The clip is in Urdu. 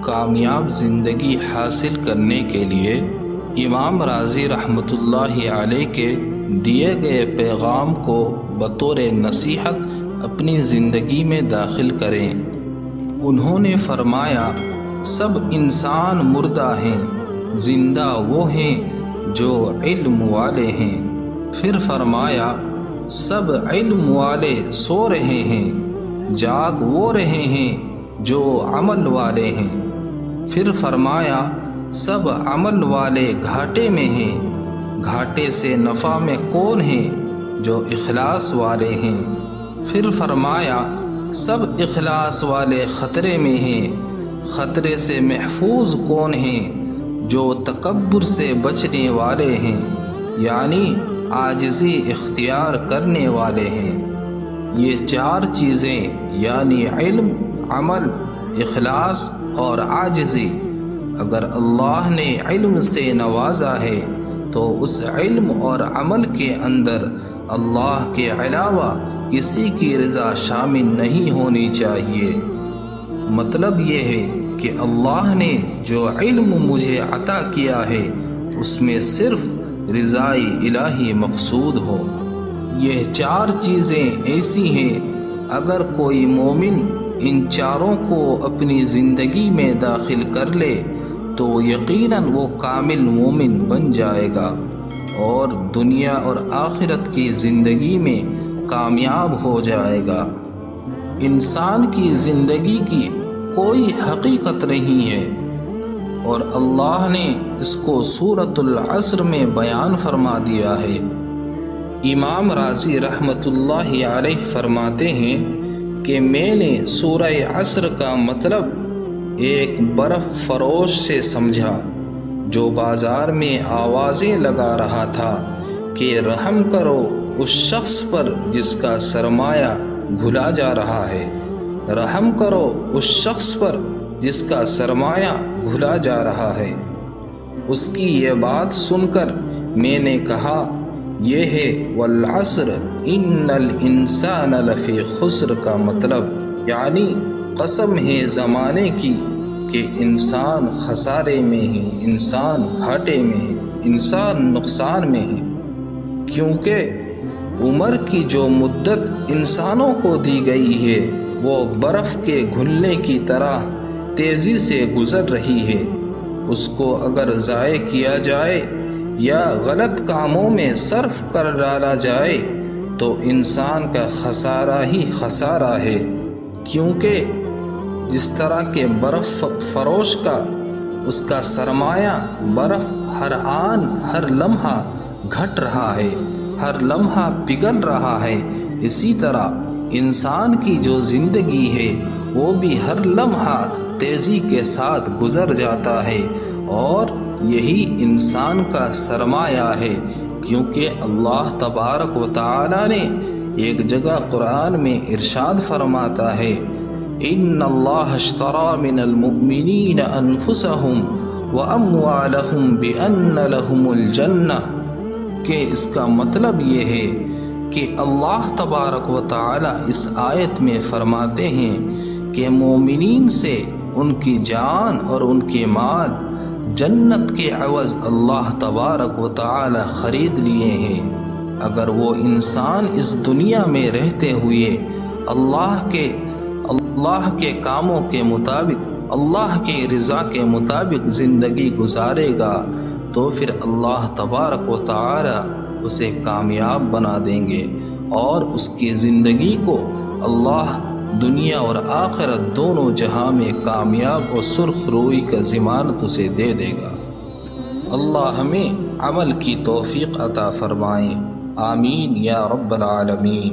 کامیاب زندگی حاصل کرنے کے لیے امام رازی رحمۃ اللہ علیہ کے دیے گئے پیغام کو بطور نصیحت اپنی زندگی میں داخل کریں۔ انہوں نے فرمایا، سب انسان مردہ ہیں، زندہ وہ ہیں جو علم والے ہیں۔ پھر فرمایا، سب علم والے سو رہے ہیں، جاگ وہ رہے ہیں جو عمل والے ہیں۔ پھر فرمایا، سب عمل والے گھاٹے میں ہیں، گھاٹے سے نفع میں کون ہیں؟ جو اخلاص والے ہیں۔ پھر فرمایا، سب اخلاص والے خطرے میں ہیں، خطرے سے محفوظ کون ہیں؟ جو تکبر سے بچنے والے ہیں، یعنی عاجزی اختیار کرنے والے ہیں۔ یہ چار چیزیں یعنی علم، عمل، اخلاص اور عاجزی، اگر اللہ نے علم سے نوازا ہے تو اس علم اور عمل کے اندر اللہ کے علاوہ کسی کی رضا شامل نہیں ہونی چاہیے۔ مطلب یہ ہے کہ اللہ نے جو علم مجھے عطا کیا ہے اس میں صرف رضائے الہی مقصود ہو۔ یہ چار چیزیں ایسی ہیں، اگر کوئی مومن ان چاروں کو اپنی زندگی میں داخل کر لے تو یقیناً وہ کامل مومن بن جائے گا اور دنیا اور آخرت کی زندگی میں کامیاب ہو جائے گا۔ انسان کی زندگی کی کوئی حقیقت نہیں ہے اور اللہ نے اس کو سورۃ العصر میں بیان فرما دیا ہے۔ امام رازی رحمۃ اللہ علیہ فرماتے ہیں کہ میں نے سورہ عصر کا مطلب ایک برف فروش سے سمجھا جو بازار میں آوازیں لگا رہا تھا کہ رحم کرو اس شخص پر جس کا سرمایہ گھلا جا رہا ہے، رحم کرو اس شخص پر جس کا سرمایہ گھلا جا رہا ہے۔ اس کی یہ بات سن کر میں نے کہا، یہ ہے والعصر ان الانسان لفی خسر کا مطلب، یعنی قسم ہے زمانے کی کہ انسان خسارے میں ہے، انسان گھاٹے میں ہے، انسان نقصان میں ہے، کیونکہ عمر کی جو مدت انسانوں کو دی گئی ہے وہ برف کے گھلنے کی طرح تیزی سے گزر رہی ہے۔ اس کو اگر ضائع کیا جائے یا غلط کاموں میں صرف کر ڈالا جائے تو انسان کا خسارہ ہی خسارہ ہے، کیونکہ جس طرح کے برف فروش کا اس کا سرمایہ برف ہر آن ہر لمحہ گھٹ رہا ہے، ہر لمحہ پگھل رہا ہے، اسی طرح انسان کی جو زندگی ہے وہ بھی ہر لمحہ تیزی کے ساتھ گزر جاتا ہے اور یہی انسان کا سرمایہ ہے، کیونکہ اللہ تبارک و تعالی نے ایک جگہ قرآن میں ارشاد فرماتا ہے، ان اللہ اشتری من المؤمنین انفسهم واموالهم بان لهم الجنہ، کہ اس کا مطلب یہ ہے کہ اللہ تبارک و تعالی اس آیت میں فرماتے ہیں کہ مومنین سے ان کی جان اور ان کے مال جنت کے عوض اللہ تبارک و تعالی خرید لیے ہیں۔ اگر وہ انسان اس دنیا میں رہتے ہوئے اللہ کے کاموں کے مطابق، اللہ کے رضا کے مطابق زندگی گزارے گا تو پھر اللہ تبارک و تعالی اسے کامیاب بنا دیں گے اور اس کی زندگی کو اللہ دنیا اور آخرت دونوں جہاں میں کامیاب اور سرخ روئی کا ضمانت اسے دے دے گا۔ اللہ ہمیں عمل کی توفیق عطا فرمائیں، آمین یا رب العالمین۔